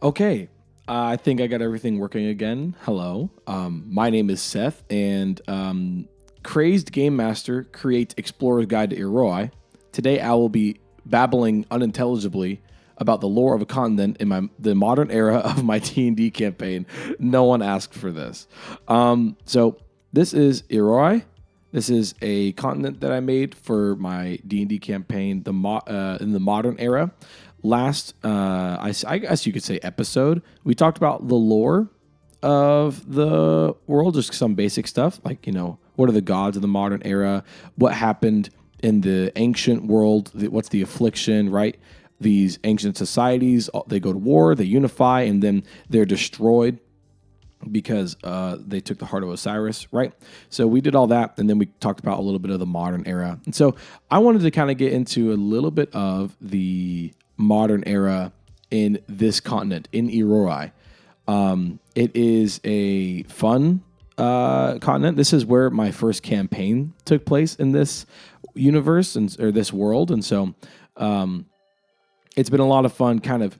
Okay, I think I got everything working again. Hello, my name is Seth, and Crazed Game Master creates Explorer's Guide to Iroai. Today, I will be babbling unintelligibly about the lore of a continent in the modern era of my D&D campaign. No one asked for this. So this is Iroai. This is a continent that I made for my D&D campaign in the modern era. Last, I guess you could say episode, we talked about the lore of the world, just some basic stuff, like, what are the gods of the modern era? What happened in the ancient world? What's the affliction, right? These ancient societies, they go to war, they unify, and then they're destroyed because they took the heart of Osiris, right? So we did all that, and then we talked about a little bit of the modern era. And so I wanted to kind of get into a little bit of the modern era in this continent, in Iroai. It is a fun continent. This is where my first campaign took place in this universe or this world. And so it's been a lot of fun kind of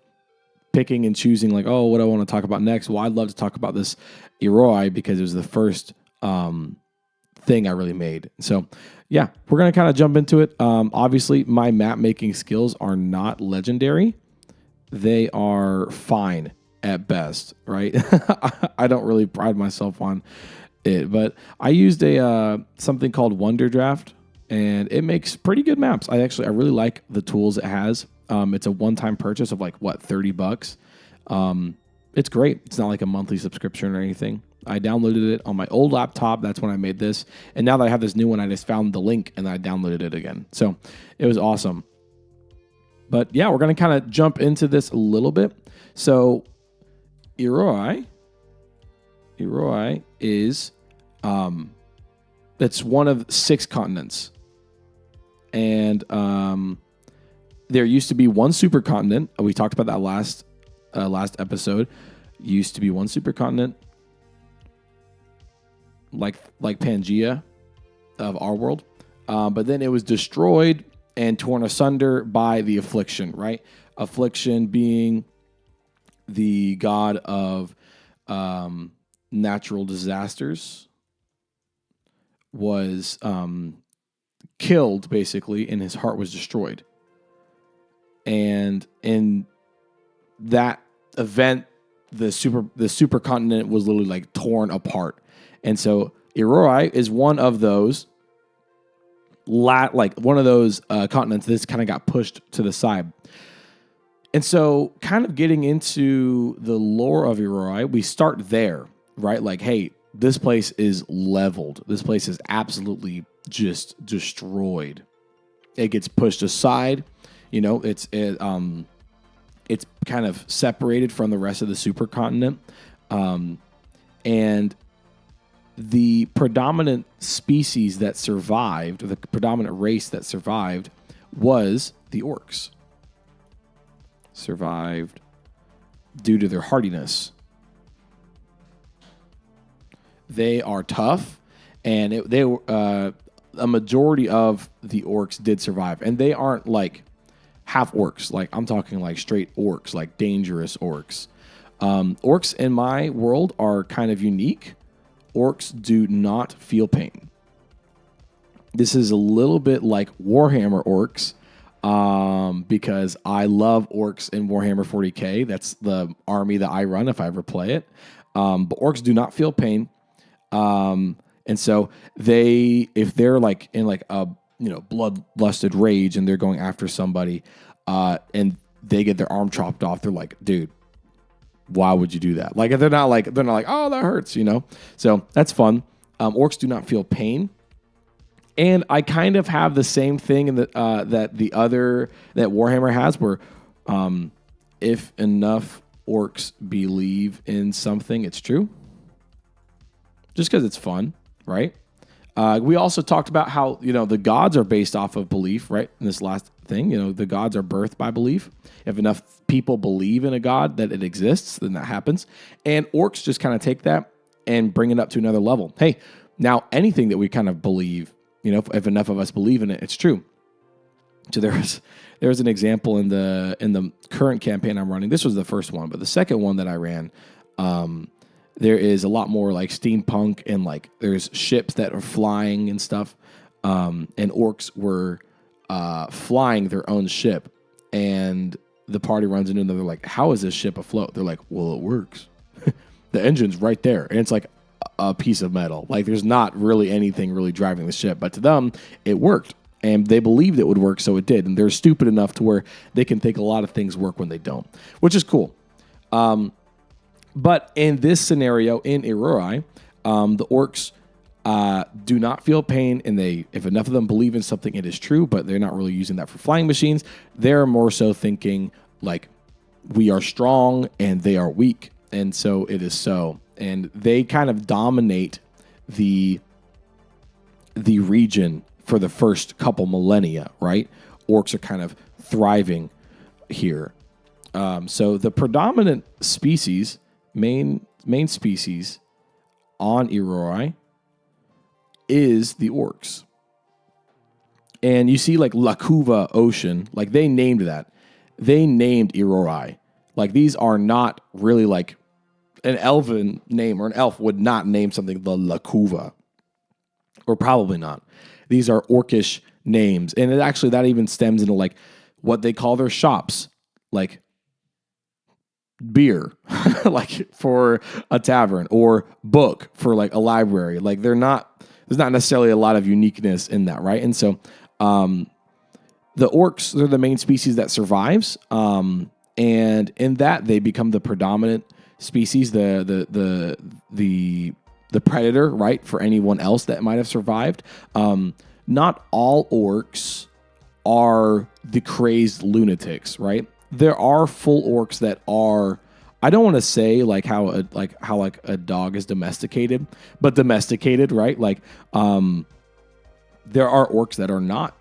picking and choosing, like, oh, what do I want to talk about next? Well, I'd love to talk about this Iroai because it was the first thing I really made. So, yeah, we're going to kind of jump into it. Obviously, my map making skills are not legendary. They are fine at best, right? I don't really pride myself on it, but I used a something called Wonder Draft, and it makes pretty good maps. I really like the tools it has. It's a one-time purchase of like $30. It's great. It's not like a monthly subscription or anything. I downloaded it on my old laptop. That's when I made this. And now that I have this new one, I just found the link and I downloaded it again. So it was awesome. But yeah, we're going to kind of jump into this a little bit. So Iroai is, it's one of 6 continents. And there used to be one supercontinent. We talked about that last episode. Used to be one supercontinent, like Pangea of our world. But then it was destroyed and torn asunder by the affliction, right? Affliction being the god of natural disasters, was killed basically, and his heart was destroyed. And in that event, the supercontinent was literally like torn apart. And so Iroai is one of those continents that kind of got pushed to the side. And so kind of getting into the lore of Iroai, we start there, right? Like, hey, this place is leveled. This place is absolutely just destroyed. It gets pushed aside. It's kind of separated from the rest of the supercontinent. And the predominant species that survived, or the predominant race that survived, was the orcs. Survived due to their hardiness. They are tough, and a majority of the orcs did survive. And they aren't like half orcs. Like, I'm talking like straight orcs, like dangerous orcs. Orcs in my world are kind of unique. Orcs do not feel pain. This is a little bit like Warhammer orcs, because I love orcs in Warhammer 40K. That's the army that I run if I ever play it. But orcs do not feel pain. And so if they're like in like a bloodlusted rage and they're going after somebody, and they get their arm chopped off, they're like, dude, why would you do that? Like, they're not like, oh, that hurts, So that's fun. Orcs do not feel pain. And I kind of have the same thing in that Warhammer has, where if enough orcs believe in something, it's true. Just because it's fun, right? We also talked about how, the gods are based off of belief, right? In this last thing, the gods are birthed by belief. If enough people believe in a god that it exists, then that happens. And orcs just kind of take that and bring it up to another level. Hey, now anything that we kind of believe, if enough of us believe in it, it's true. So there's an example in the current campaign I'm running. This was the first one, but the second one that I ran, there is a lot more like steampunk and like there's ships that are flying and stuff. And orcs were flying their own ship, and the party runs into them. They're like, "How is this ship afloat?" They're like, "Well, it works. The engine's right there, and it's like a piece of metal. Like there's not really anything really driving the ship, but to them, it worked." And they believed it would work, so it did. And they're stupid enough to where they can think a lot of things work when they don't, which is cool. But in this scenario, in Iroai, the orcs do not feel pain, and if enough of them believe in something, it is true, but they're not really using that for flying machines. They're more so thinking, like, we are strong, and they are weak. And so it is so. And they kind of dominate the region for the first couple millennia, right? Orcs are kind of thriving here. So the predominant species, main species on Iroai is the orcs. And you see like Lakuva Ocean, like they named that. They named Iroai. Like these are not really like an elven name, or an elf would not name something the Lakuva. Or probably not. These are orcish names. And that even stems into like what they call their shops. Like beer, like for a tavern, or book for like a library. Like there's not necessarily a lot of uniqueness in that, right? And so the orcs, they're the main species that survives. And in that they become the predominant species, the predator, right, for anyone else that might have survived. Not all orcs are the crazed lunatics, right? There are full orcs that are, I don't want to say like how a dog is domesticated, but domesticated, right? Like there are orcs that are not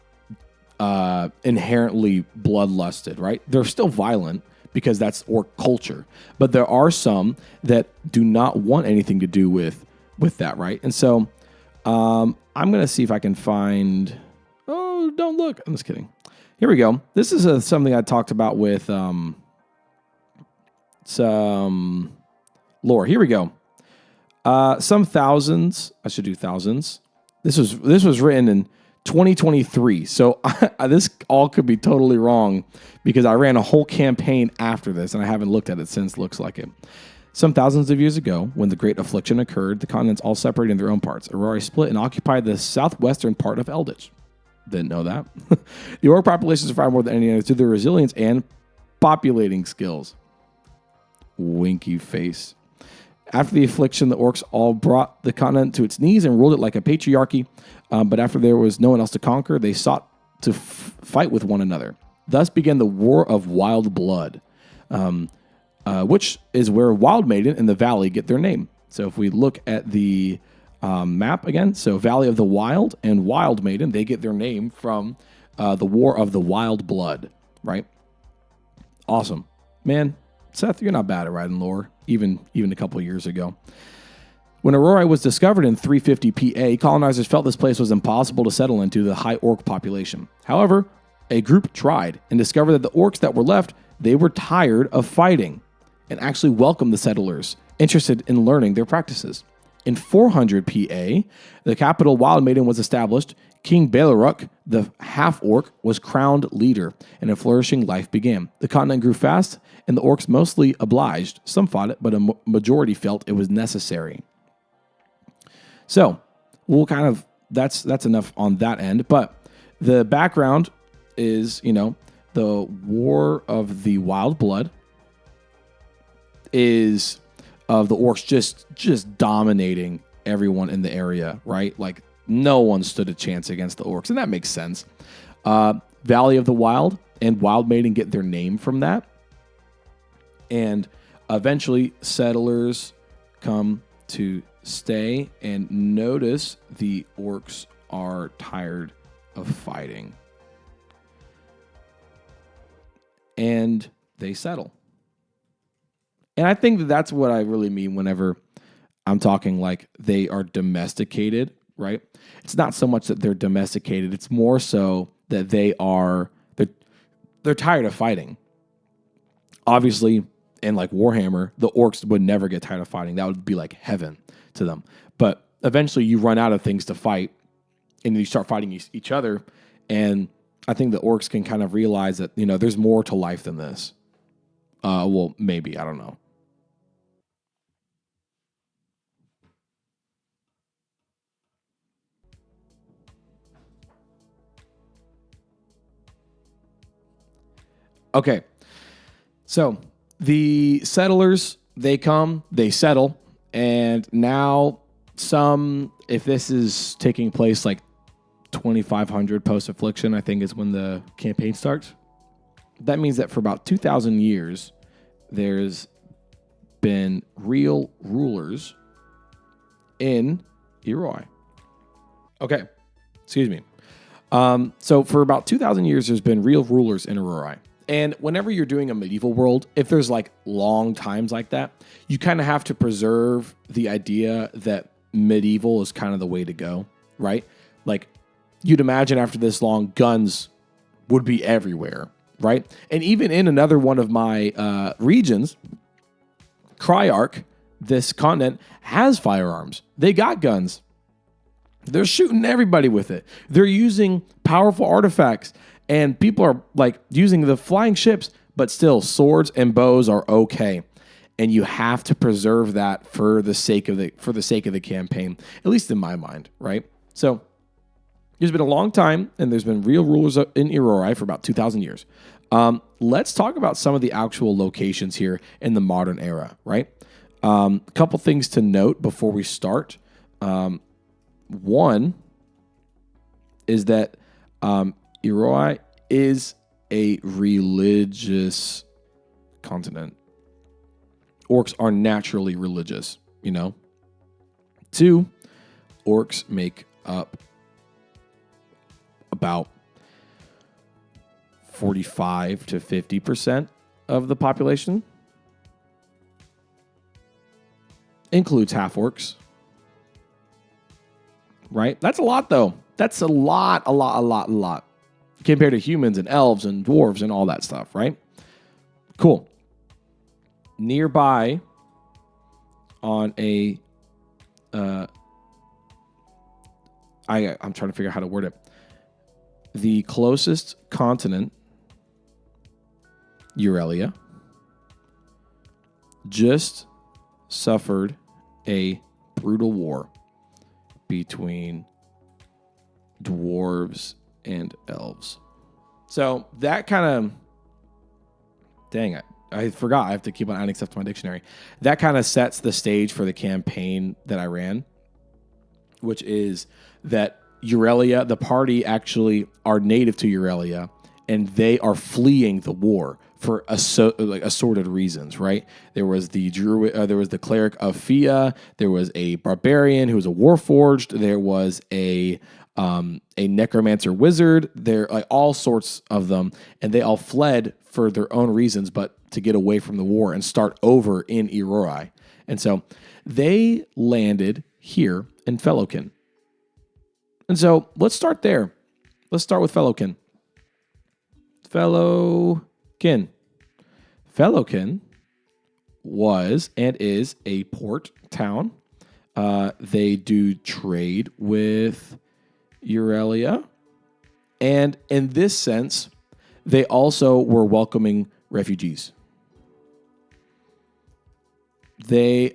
inherently bloodlusted, right? They're still violent because that's orc culture, but there are some that do not want anything to do with that, right? And so I'm gonna see if I can find. Oh, don't look! I'm just kidding. Here we go. This is something I talked about with some lore. Here we go. Some thousands. I should do thousands. This was written in 2023. So this all could be totally wrong because I ran a whole campaign after this and I haven't looked at it since. Looks like it. Some thousands of years ago, when the Great Affliction occurred, the continents all separated in their own parts. Iroai split and occupied the southwestern part of Eldetch. Didn't know that. The orc population survived more than any other through their resilience and populating skills. Winky face. After the affliction, the orcs all brought the continent to its knees and ruled it like a patriarchy. But after there was no one else to conquer, they sought to fight with one another. Thus began the War of Wild Blood, which is where Wild Maiden and the Valley get their name. So if we look at the map again, so Valley of the Wild and Wild Maiden, they get their name from the War of the Wild Blood, right? Awesome. Man, Seth, you're not bad at writing lore, even a couple of years ago. When Iroai was discovered in 350 PA, colonizers felt this place was impossible to settle into the high orc population. However, a group tried and discovered that the orcs that were left, they were tired of fighting and actually welcomed the settlers, interested in learning their practices. In 400 PA, the capital Wild Maiden was established. King Belaruk, the half-orc, was crowned leader, and a flourishing life began. The continent grew fast, and the orcs mostly obliged. Some fought it, but a majority felt it was necessary. So, we'll kind of, that's enough on that end. But the background is, the War of the Wild Blood is of the orcs just dominating everyone in the area, right? Like, no one stood a chance against the orcs, and that makes sense. Valley of the Wild and Wild Maiden get their name from that. And eventually, settlers come to stay and notice the orcs are tired of fighting. And they settle. And I think that's what I really mean whenever I'm talking like they are domesticated, right? It's not so much that they're domesticated. It's more so that they are they're tired of fighting. Obviously, in like Warhammer, the orcs would never get tired of fighting. That would be like heaven to them. But eventually you run out of things to fight and you start fighting each other. And I think the orcs can kind of realize that, there's more to life than this. Well, maybe, I don't know. Okay. So the settlers, they come, they settle, and now if this is taking place like 2500 post affliction, I think is when the campaign starts. That means that for about 2,000 years, there's been real rulers in Iroai. Okay, excuse me. So for about 2,000 years, there's been real rulers in Iroai. And whenever you're doing a medieval world, if there's like long times like that, you kind of have to preserve the idea that medieval is kind of the way to go, right? Like you'd imagine after this long, guns would be everywhere, right? And even in another one of my regions, Cryarch, this continent, has firearms. They got guns. They're shooting everybody with it. They're using powerful artifacts, and people are like using the flying ships, but still swords and bows are okay. And you have to preserve that for the sake of the campaign, at least in my mind, right? So there's been a long time, and there's been real rulers in Iroai for about 2,000 years. Let's talk about some of the actual locations here in the modern era, right? A couple things to note before we start. One is that Iroai is a religious continent. Orcs are naturally religious, Two, orcs make up about 45 to 50% of the population. Includes half orcs. Right? That's a lot, though. That's a lot. Compared to humans and elves and dwarves and all that stuff, right? Cool. Nearby on I'm trying to figure out how to word it. The closest continent, Eurelia, just suffered a brutal war between dwarves and elves. So that kind of, dang it, I forgot. I have to keep on adding stuff to my dictionary. That kind of sets the stage for the campaign that I ran, which is that Eurelia, the party actually are native to Eurelia, and they are fleeing the war for assorted reasons, right? There was the druid, there was the cleric of Fia, there was a barbarian who was a warforged, there was a necromancer wizard, there like all sorts of them, and they all fled for their own reasons, but to get away from the war and start over in Iroai. And so they landed here in Fellowkin. And so let's start there. Let's start with Fellowkin. Fellowkin was and is a port town. They do trade with Eurelia. And in this sense, they also were welcoming refugees. They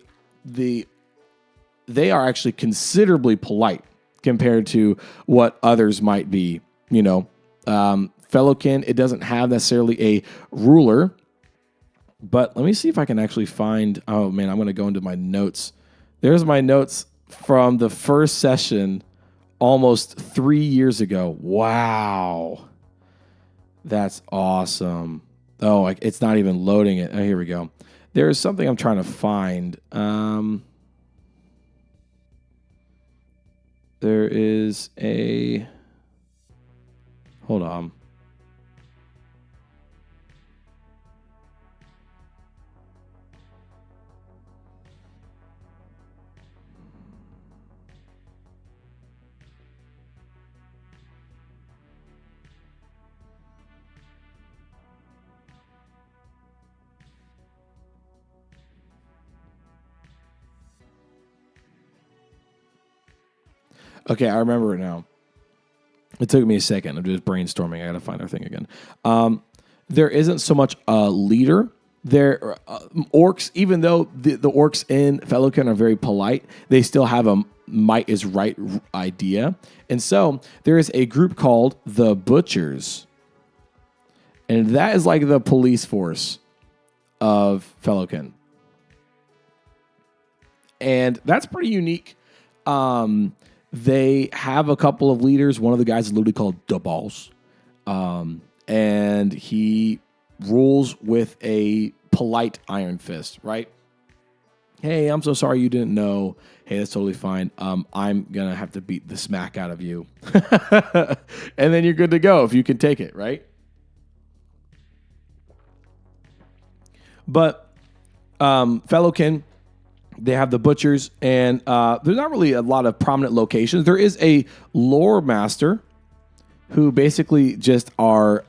are actually considerably polite compared to what others might be, Fellowkin, it doesn't have necessarily a ruler, but let me see if I can actually find, oh man, I'm going to go into my notes. There's my notes from the first session almost 3 years ago. Wow. That's awesome. Oh, it's not even loading it. Oh, here we go. There's something I'm trying to find. There is a, hold on. Okay, I remember it now. It took me a second. I'm just brainstorming. I got to find our thing again. There isn't so much a leader. There, orcs, even though the orcs in Fellowkin are very polite, they still have a might is right idea. And so there is a group called the Butchers. And that is like the police force of Fellowkin. And that's pretty unique. They have a couple of leaders. One of the guys is literally called Babbles. And he rules with a polite iron fist, right? Hey, I'm so sorry you didn't know. Hey, that's totally fine. I'm going to have to beat the smack out of you. And then you're good to go if you can take it, right? But Fellowkin, they have the Butchers, and there's not really a lot of prominent locations. There is a lore master who basically just are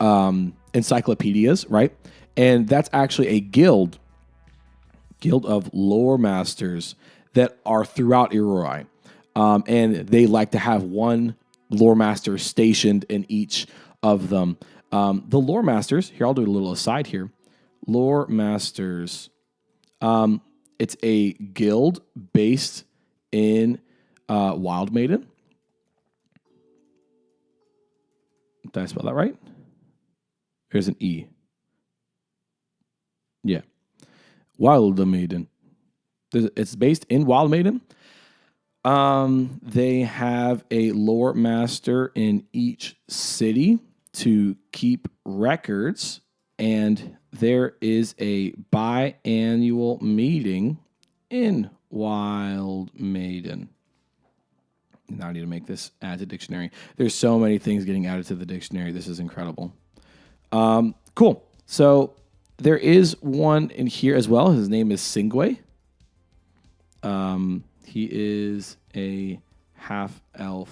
encyclopedias, right? And that's actually a guild of lore masters that are throughout Iroai. And they like to have one lore master stationed in each of them. The lore masters, here, I'll do a little aside here. Lore masters, it's a guild based in Wild Maiden. Did I spell that right? There's an E. Yeah. Wild Maiden. It's based in Wild Maiden. They have a lore master in each city to keep records, and there is a biannual meeting in Wild Maiden. Now I need to make this add to dictionary. There's so many things getting added to the dictionary. This is incredible. Cool. So there is one in here as well. His name is Singway. He is a half-elf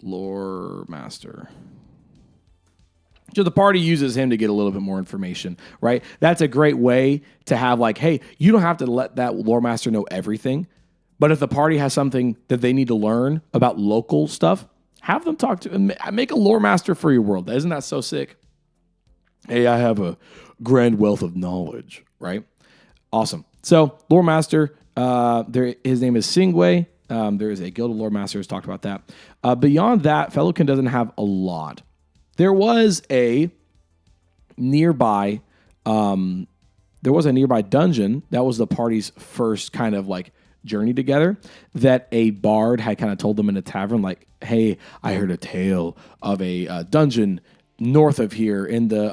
lore master. So the party uses him to get a little bit more information, right? That's a great way to have like, hey, you don't have to let that lore master know everything. But if the party has something that they need to learn about local stuff, have them talk to and make a lore master for your world. Isn't that so sick? Hey, I have a grand wealth of knowledge, right? Awesome. So lore master, his name is Singway. There is a guild of lore masters. Talked about that. Beyond that, Fellowkin doesn't have a lot. There was a nearby dungeon. That was the party's first kind of like journey together that a bard had kind of told them in a tavern, like, hey, I heard a tale of a dungeon north of here in the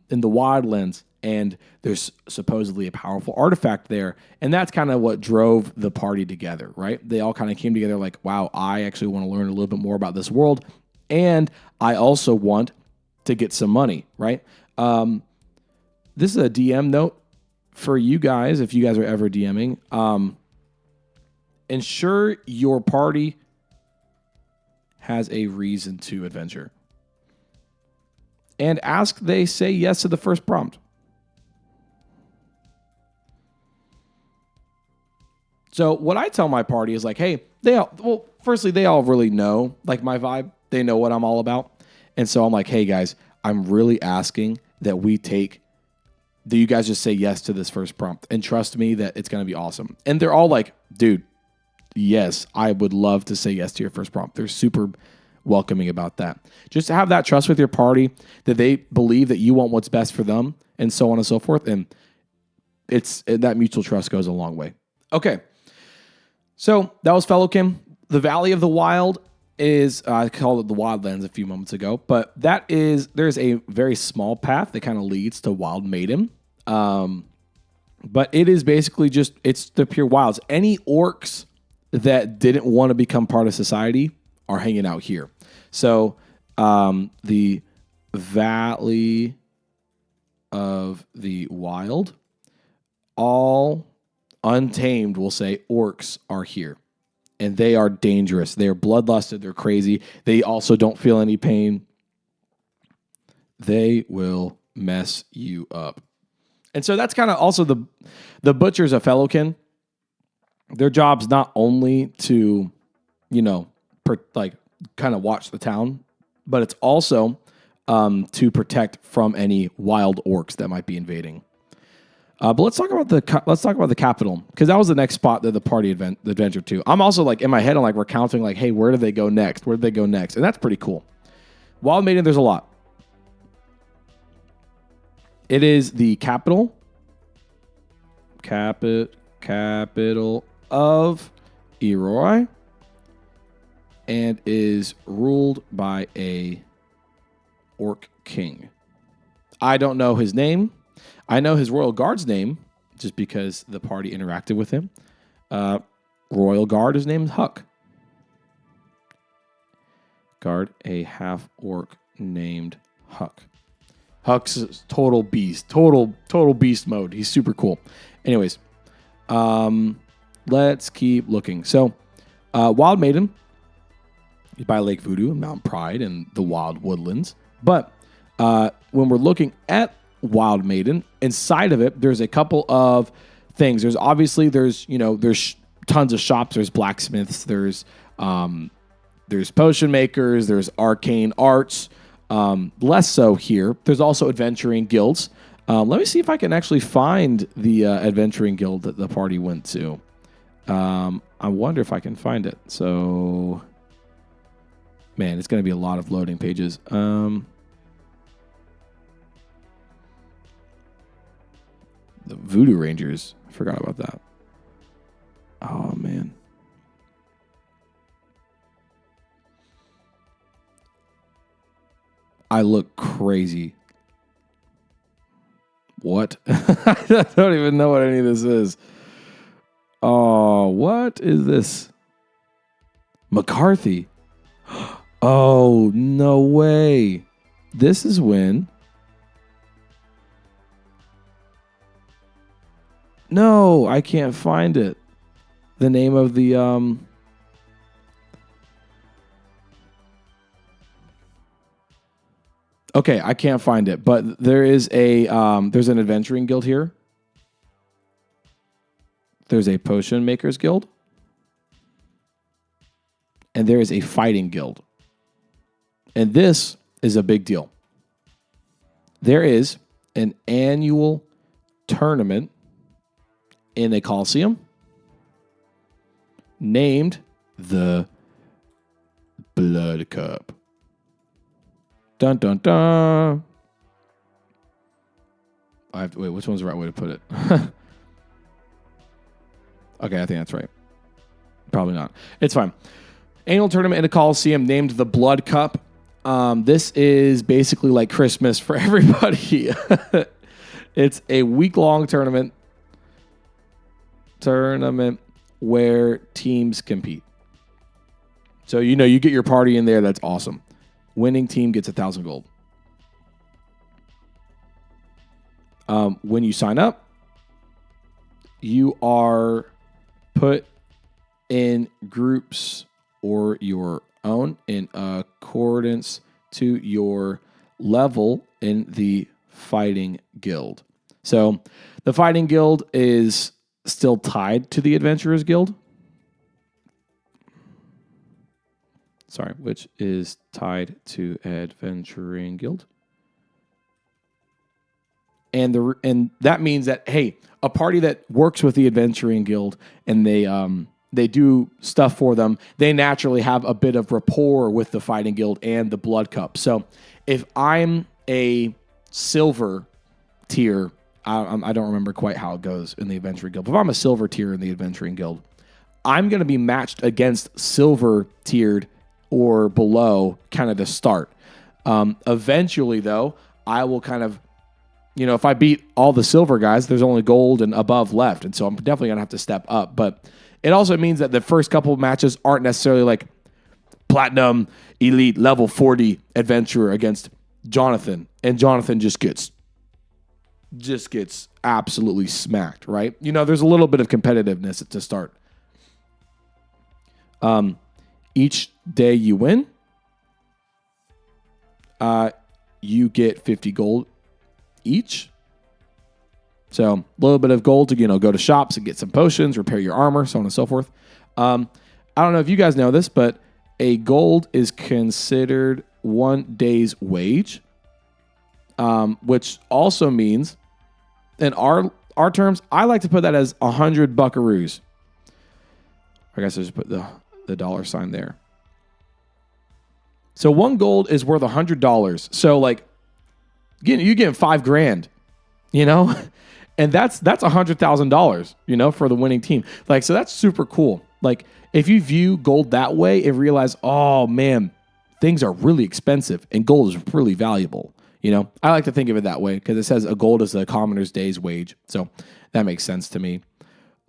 wildlands, and there's supposedly a powerful artifact there. And that's kind of what drove the party together, right? They all kind of came together like, wow, I actually want to learn a little bit more about this world. And I also want to get some money, right? This is a DM note for you guys, if you guys are ever DMing. Ensure your party has a reason to adventure. And ask they say yes to the first prompt. So what I tell my party is like, hey, firstly, they all really know like my vibe. They know what I'm all about. And so I'm like, hey guys, I'm really asking that you guys just say yes to this first prompt and trust me that it's going to be awesome. And they're all like, dude, yes, I would love to say yes to your first prompt. They're super welcoming about that. Just to have that trust with your party that they believe that you want what's best for them and so on and so forth. And that mutual trust goes a long way. Okay. So that was Fellowkin. The Valley of the Wild is, I called it the Wildlands a few moments ago, but there's a very small path that kind of leads to Wild Maiden. But it is basically it's the pure wilds. Any orcs that didn't want to become part of society are hanging out here. So the Valley of the Wild, all untamed, we'll say, orcs are here. And they are dangerous. They are bloodlusted. They're crazy. They also don't feel any pain. They will mess you up. And so that's kind of also the Butchers of Fellowkin. Their job's not only to, like kind of watch the town, but it's also to protect from any wild orcs that might be invading. But let's talk about the capital, because that was the next spot that the party adventured to. I'm also like in my head, I'm like recounting like, hey, where do they go next? Where do they go next? And that's pretty cool. Wild Maiden, there's a lot. It is the capital of Iroai, and is ruled by a orc king. I don't know his name. I know his royal guard's name just because the party interacted with him. Royal guard is named Huck. Guard, a half orc named Huck. Huck's total beast, total beast mode. He's super cool. Anyways, let's keep looking. So, Wild Maiden is by Lake Voodoo and Mount Pride and the Wild Woodlands. But when we're looking at Wild Maiden, inside of it, there's a couple of things. There's tons of shops. There's blacksmiths. There's potion makers. There's arcane arts. Less so here. There's also adventuring guilds. Let me see if I can actually find the adventuring guild that the party went to. I wonder if I can find it. So, man, it's going to be a lot of loading pages. The Voodoo Rangers. I forgot about that. Oh, man. I look crazy. What? I don't even know what any of this is. Oh, what is this? McCarthy. Oh, no way. This is when... No, I can't find it. The name of the... Okay, I can't find it, but there is there's an adventuring guild here. There's a potion makers guild. And there is a fighting guild. And this is a big deal. There is an annual tournament in a coliseum named the Blood Cup. Dun, dun, dun. I have to wait. Which one's the right way to put it? Okay, I think that's right. Probably not. It's fine. Annual tournament in a coliseum named the Blood Cup. This is basically like Christmas for everybody. It's a week-long tournament where teams compete. So, you get your party in there. That's awesome. Winning team gets 1,000 gold. When you sign up, you are put in groups or your own in accordance to your level in the fighting guild. So the fighting guild is still tied to the adventurers guild. Sorry, which is tied to adventuring guild. And that means that, hey, a party that works with the adventuring guild and they do stuff for them, they naturally have a bit of rapport with the fighting guild and the Blood Cup. So if I'm a silver tier, I don't remember quite how it goes in the adventuring guild, but if I'm a silver tier in the adventuring guild, I'm going to be matched against silver tiered or below kind of to start. Eventually, though, I will kind of, if I beat all the silver guys, there's only gold and above left. And so I'm definitely going to have to step up. But it also means that the first couple of matches aren't necessarily like platinum, elite, level 40 adventurer against Jonathan. And Jonathan just gets absolutely smacked, right? There's a little bit of competitiveness to start. Each day you win, you get 50 gold each. So a little bit of gold to, go to shops and get some potions, repair your armor, so on and so forth. I don't know if you guys know this, but a gold is considered 1 day's wage, which also means, in our terms, I like to put that as 100 buckaroos. I guess I just put the dollar sign there. So 1 gold is worth $100. So like, you get $5,000, you know, and that's $100,000, you know, for the winning team. Like, so that's super cool. Like, if you view gold that way and realize, oh man, things are really expensive and gold is really valuable. You know, I like to think of it that way because it says a gold is a commoner's day's wage. So that makes sense to me.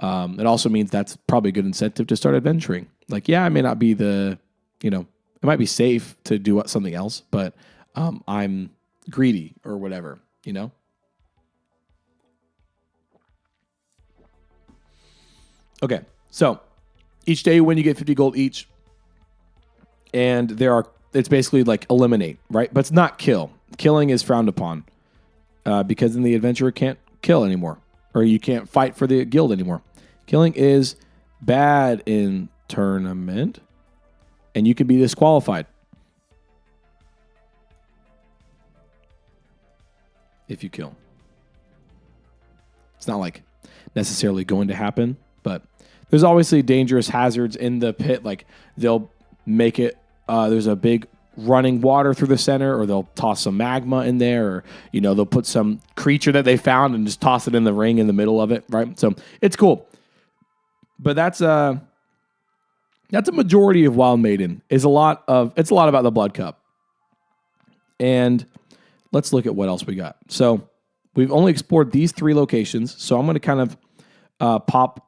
It also means that's probably a good incentive to start adventuring. Like, yeah, I may not be it might be safe to do something else, but I'm greedy or whatever, you know? Okay, so each day when you get 50 gold each, and it's basically like eliminate, right? But it's not kill. Killing is frowned upon because then the adventurer can't kill anymore, or you can't fight for the guild anymore. Killing is bad in tournament, and you can be disqualified if you kill. It's not like necessarily going to happen, but there's obviously dangerous hazards in the pit. Like they'll make it, there's a big running water through the center, or they'll toss some magma in there, or, you know, they'll put some creature that they found and just toss it in the ring in the middle of it, right? So it's cool. But that's a majority of Wild Maiden. It's a lot about the Blood Cup. And let's look at what else we got. So we've only explored these 3 locations, so I'm going to kind of pop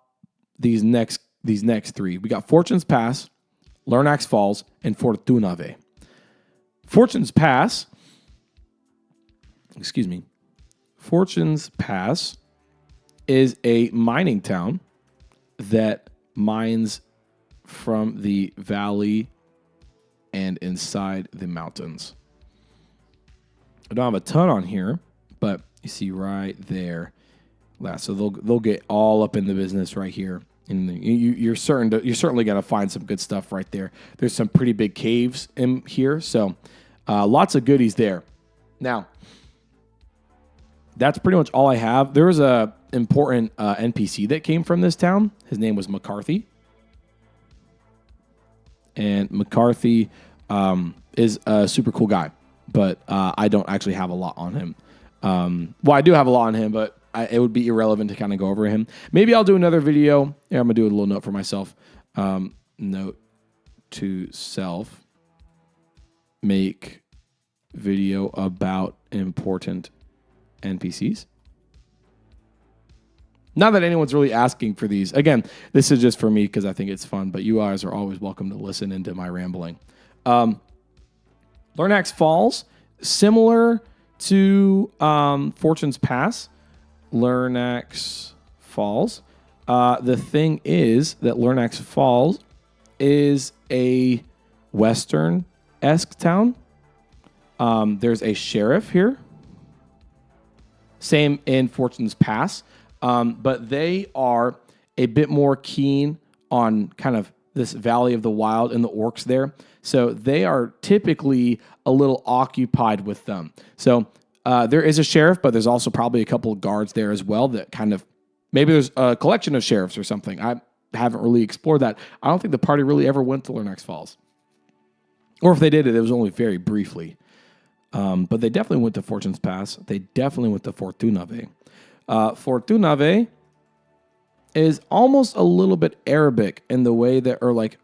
these next 3. We got Fortune's Pass, Lernax Falls, and Fortunave. Fortune's Pass is a mining town that mines from the valley and inside the mountains. I don't have a ton on here, but you see right there. So they'll get all up in the business right here. And you're certainly going to find some good stuff right there. There's some pretty big caves in here, so lots of goodies there. Now, that's pretty much all I have. There was a important NPC that came from this town. His name was McCarthy. And McCarthy is a super cool guy, but I don't actually have a lot on him. Well, I do have a lot on him, but it would be irrelevant to kind of go over him. Maybe I'll do another video. Yeah, I'm going to do a little note for myself. Note to self. Make video about important NPCs. Not that anyone's really asking for these. Again, this is just for me because I think it's fun, but you guys are always welcome to listen into my rambling. Lernax Falls, similar to Fortune's Pass. Lernax Falls. The thing is that Lernax Falls is a Western-esque town. There's a sheriff here. Same in Fortune's Pass. But they are a bit more keen on kind of this Valley of the Wild and the orcs there. So they are typically a little occupied with them. So there is a sheriff, but there's also probably a couple of guards there as well that kind of, maybe there's a collection of sheriffs or something. I haven't really explored that. I don't think the party really ever went to Lernax Falls. Or if they did it was only very briefly. But they definitely went to Fortune's Pass. They definitely went to Fortunave. Fortunave is almost a little bit Arabic in the way that, or like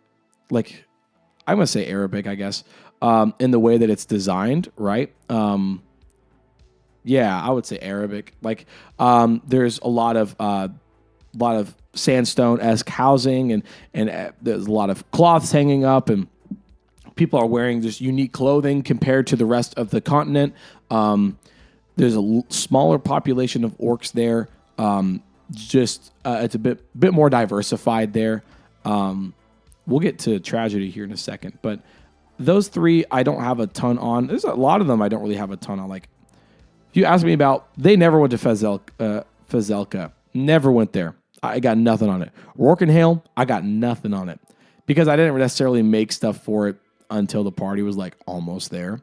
I'm going to say Arabic, I guess, in the way that it's designed, right? Yeah, I would say Arabic. Like, there's a lot of sandstone-esque housing, and there's a lot of cloths hanging up, and people are wearing just unique clothing compared to the rest of the continent. There's a smaller population of orcs there. It's a bit more diversified there. We'll get to tragedy here in a second, but those 3 I don't have a ton on. There's a lot of them I don't really have a ton on. Like, if you ask me about, they never went to Fazelka. Never went there. I got nothing on it. Rorkenhale, I got nothing on it. because I didn't necessarily make stuff for it until the party was like almost there.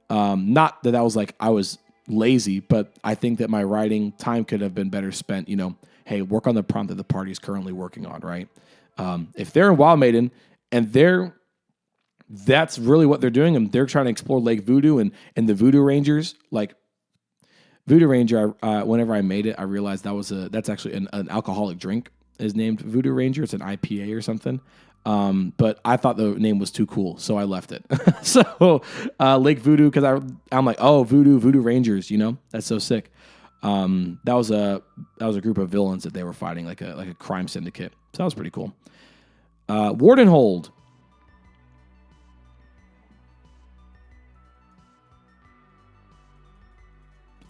Not that was like I was lazy, but I think that my writing time could have been better spent. Hey, work on the prompt that the party is currently working on, right? If they're in Wild Maiden and that's really what they're doing, and they're trying to explore Lake Voodoo and the Voodoo Rangers, like Voodoo Ranger. Whenever I made it, I realized that's actually an alcoholic drink is named Voodoo Ranger. It's an IPA or something. But I thought the name was too cool, so I left it. So Lake Voodoo, because I'm like, oh, Voodoo Rangers, that's so sick. That was a group of villains that they were fighting, like a crime syndicate. So that was pretty cool. Wardenhold.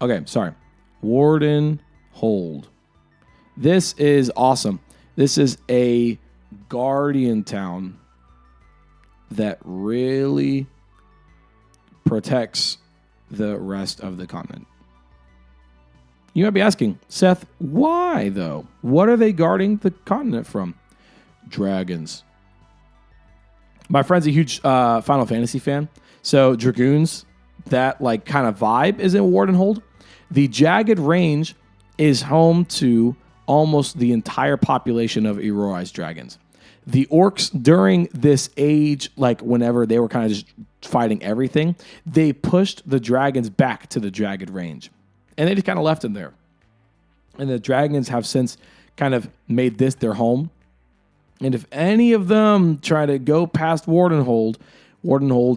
Okay, sorry. Wardenhold. This is awesome. This is a guardian town that really protects the rest of the continent. You might be asking, Seth, why though? What are they guarding the continent from? Dragons. My friend's a huge Final Fantasy fan, so Dragoons, that like kind of vibe is in Wardenhold. The Jagged Range is home to almost the entire population of Iroai's dragons. The orcs during this age, like whenever they were kind of just fighting everything, they pushed the dragons back to the Jagged Range. And they just kind of left them there. And the dragons have since kind of made this their home. And if any of them try to go past Wardenhold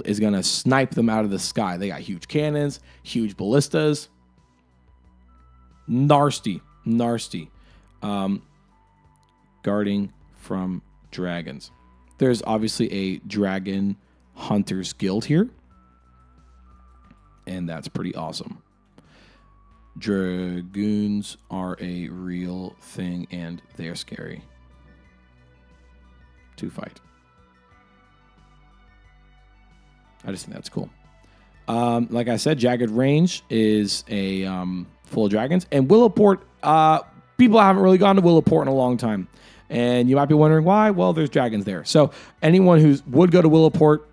is going to snipe them out of the sky. They got huge cannons, huge ballistas. Nasty. Guarding from dragons. There's obviously a dragon hunters guild here. And that's pretty awesome. Dragoons are a real thing and they're scary to fight. I just think that's cool. Like I said, Jagged Range is a full of dragons. And Willowport, people haven't really gone to Willowport in a long time. And you might be wondering why. Well, there's dragons there. So anyone who would go to Willowport,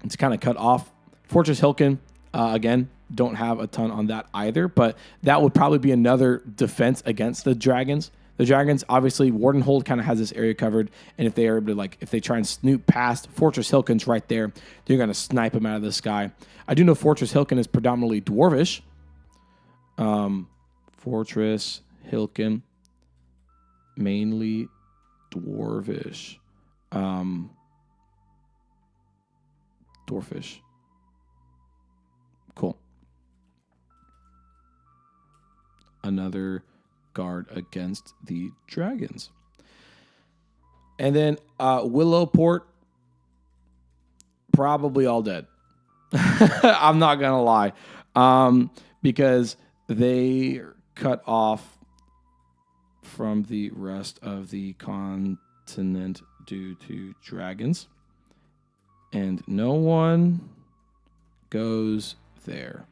it's kind of cut off. Fortress Hilken, again, don't have a ton on that either. But that would probably be another defense against the dragons. The dragons, obviously, Wardenhold kind of has this area covered, and if they are able to, if they try and snoop past Fortress Hilken's right there, they're going to snipe them out of the sky. I do know Fortress Hilken is predominantly dwarvish. Fortress Hilken, mainly dwarvish. Dwarfish. Cool. Another guard against the dragons. And then Willowport, probably all dead. I'm not going to lie. Because they cut off from the rest of the continent due to dragons. And no one goes there.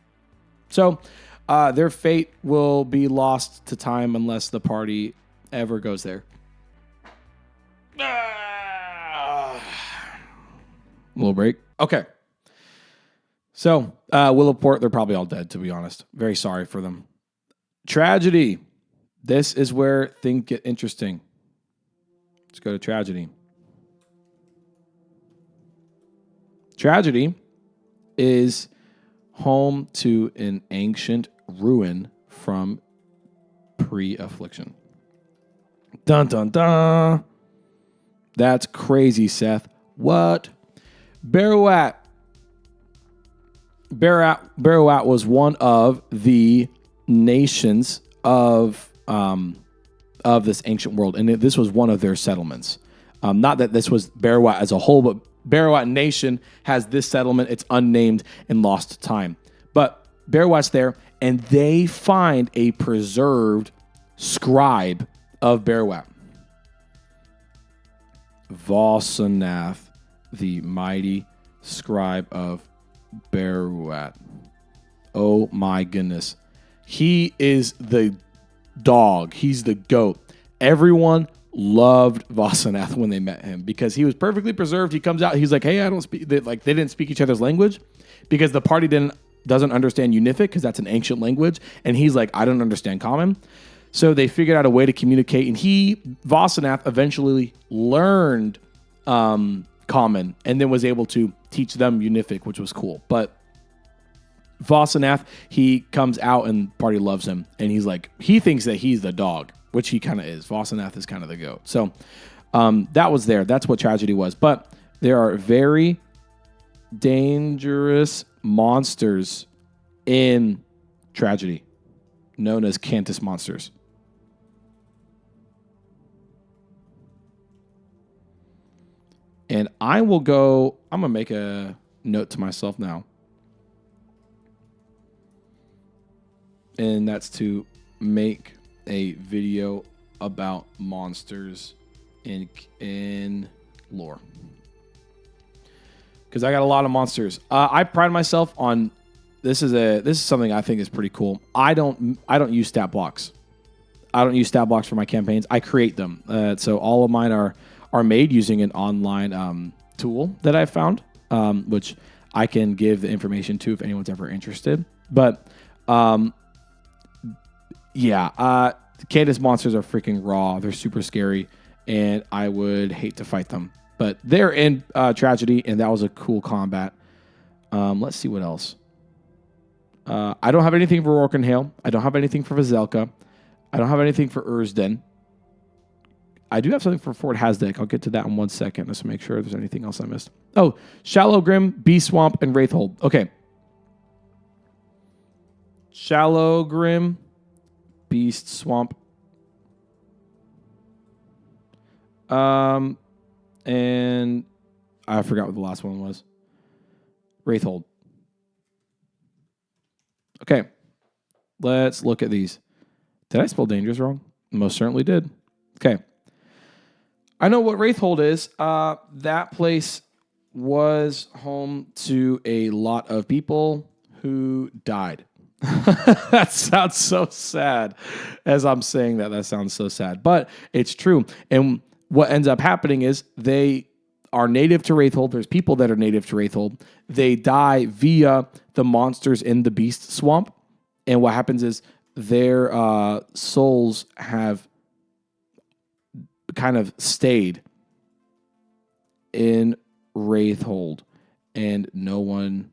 So their fate will be lost to time unless the party ever goes there. Little break. Okay. So Willowport, they're probably all dead, to be honest. Very sorry for them. Tragedy. This is where things get interesting. Let's go to Tragedy. Tragedy is home to an ancient ruin from pre-affliction. Dun, dun, dun. That's crazy, Seth. What? Baruat was one of the nations of this ancient world, and this was one of their settlements. Not that this was Baruat as a whole, but Baruat Nation has this settlement. It's unnamed and lost to time. But Baruat's there, and they find a preserved scribe of Baruat. Volsanath, the mighty scribe of Baruat. Oh my goodness. He is the dog. He's the GOAT. Everyone loved Vosanath when they met him because he was perfectly preserved. He comes out, he's like, "Hey, I don't speak." They didn't speak each other's language because the party doesn't understand Unific because that's an ancient language, and he's like, "I don't understand Common." So they figured out a way to communicate, and Vosanath eventually learned Common and then was able to teach them Unific, which was cool. But Vosanath, he comes out and party loves him, and he's like, he thinks that he's the dog, which he kind of is. Vosanath is kind of the goat. So that was there. That's what tragedy was. But there are very dangerous monsters in tragedy, known as Cantus monsters. And I'm going to make a note to myself now. And that's to make a video about monsters in lore. Because I got a lot of monsters. I pride myself on this is something I think is pretty cool. I don't use stat blocks. I don't use stat blocks for my campaigns. I create them. So all of mine are made using an online tool that I found, which I can give the information to if anyone's ever interested. But Candace monsters are freaking raw. They're super scary, and I would hate to fight them. But they're in tragedy, and that was a cool combat. Let's see what else. I don't have anything for Orkenhale. I don't have anything for Vazelka. I don't have anything for Ursden. I do have something for Fort Hasdek. I'll get to that in 1 second just to make sure there's anything else I missed. Oh, Shallow Grim, Beast Swamp, and Wraithhold. Okay. Shallow Grim, Beast Swamp. And I forgot what the last one was. Wraithhold. Okay. Let's look at these. Did I spell dangerous wrong? Most certainly did. Okay. I know what Wraithhold is. That place was home to a lot of people who died. That sounds so sad. As I'm saying that sounds so sad. But it's true. And what ends up happening is they are native to Wraithhold. There's people that are native to Wraithhold. They die via the monsters in the Beast Swamp. And what happens is their souls have kind of stayed in Wraithhold, and no one's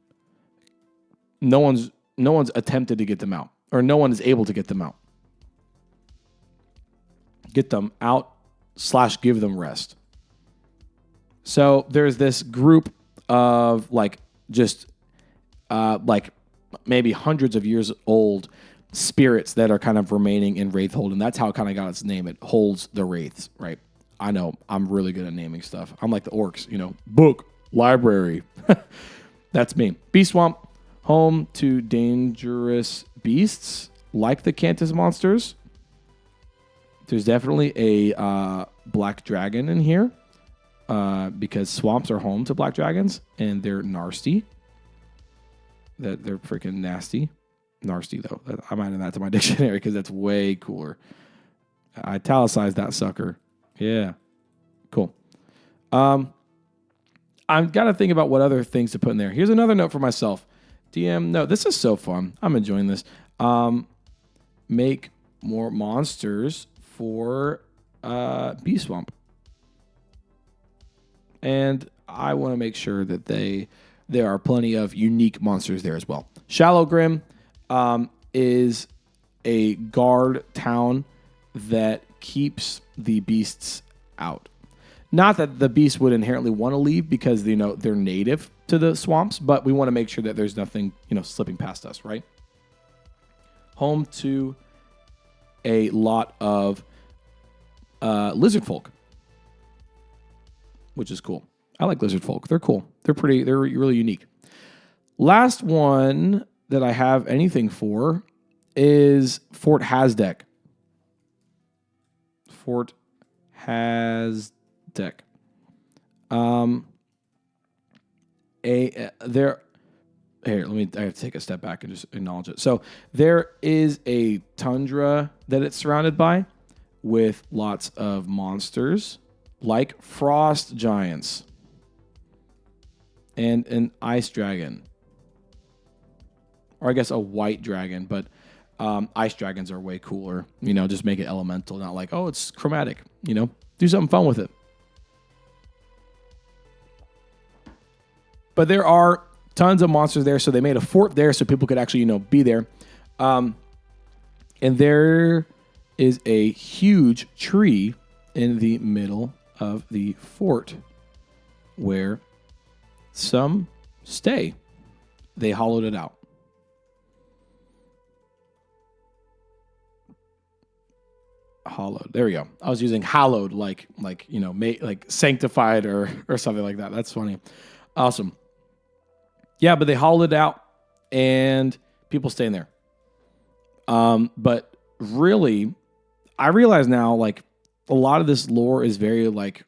attempted to get them out, or no one is able to get them out. Get them out / give them rest. So there's this group of maybe hundreds of years old spirits that are kind of remaining in Wraithhold, and that's how it kind of got its name. It holds the wraiths, right? I know I'm really good at naming stuff. I'm like the orcs, book, library. That's me. Beast Swamp, home to dangerous beasts like the Cantus monsters. There's definitely a black dragon in here because swamps are home to black dragons, and they're nasty. They're freaking nasty. Nasty, though. I'm adding that to my dictionary because that's way cooler. I italicized that sucker. Yeah. Cool. I've got to think about what other things to put in there. Here's another note for myself. DM, no, this is so fun. I'm enjoying this. Make more monsters for Bee Swamp. And I want to make sure that there are plenty of unique monsters there as well. Shallow Grim is a guard town that keeps the beasts out. Not that the beasts would inherently want to leave because they're native to the swamps, but we want to make sure that there's nothing slipping past us, right? Home to a lot of lizard folk, which is cool. I like lizard folk. They're cool. They're really unique. Last one that I have anything for is Fort Hasdek. Fort Hasdek. I have to take a step back and just acknowledge it. So there is a tundra that it's surrounded by with lots of monsters like frost giants and an ice dragon. Or I guess a white dragon, but ice dragons are way cooler. Just make it elemental, not like, oh, it's chromatic. Do something fun with it. But there are tons of monsters there, so they made a fort there so people could actually, be there. And there is a huge tree in the middle of the fort where some stay. They hollowed it out. Hollowed. There we go. I was using hallowed like sanctified or something like that. That's funny. Awesome. Yeah, but they hollowed it out and people stay in there. But really, I realize now, like, a lot of this lore is very, like,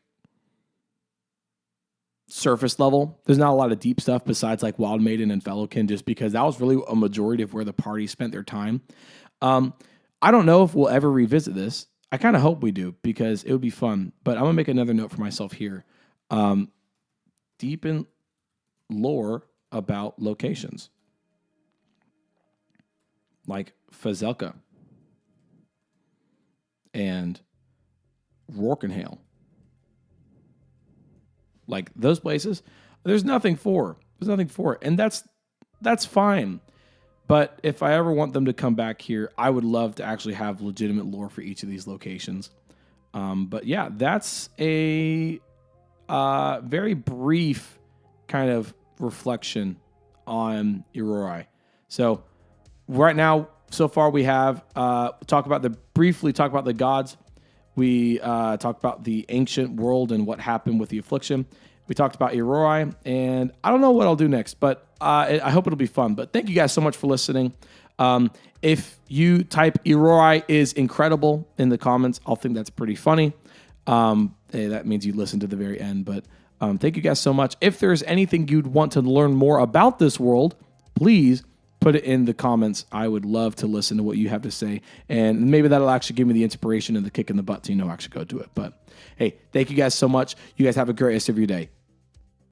surface level. There's not a lot of deep stuff besides, like, Wild Maiden and Fellowkin, just because that was really a majority of where the party spent their time. I don't know if we'll ever revisit this. I kind of hope we do, because it would be fun. But I'm going to make another note for myself here. Deepen lore about locations. Like Fazelka and Rorkenhale. Like those places, there's nothing for. There's nothing for it. And that's fine. But if I ever want them to come back here, I would love to actually have legitimate lore for each of these locations. But yeah, that's a very brief kind of reflection on Iroai. So right now, so far we have briefly talk about the gods. We talked about the ancient world and what happened with the affliction. We talked about Iroai, and I don't know what I'll do next, but I hope it'll be fun. But thank you guys so much for listening. If you type Iroai is incredible in the comments, I'll think that's pretty funny. Hey, that means you listen to the very end. But thank you guys so much. If there's anything you'd want to learn more about this world, please put it in the comments. I would love to listen to what you have to say. And maybe that'll actually give me the inspiration and the kick in the butt to, actually go do it. But hey, thank you guys so much. You guys have a great rest of your day.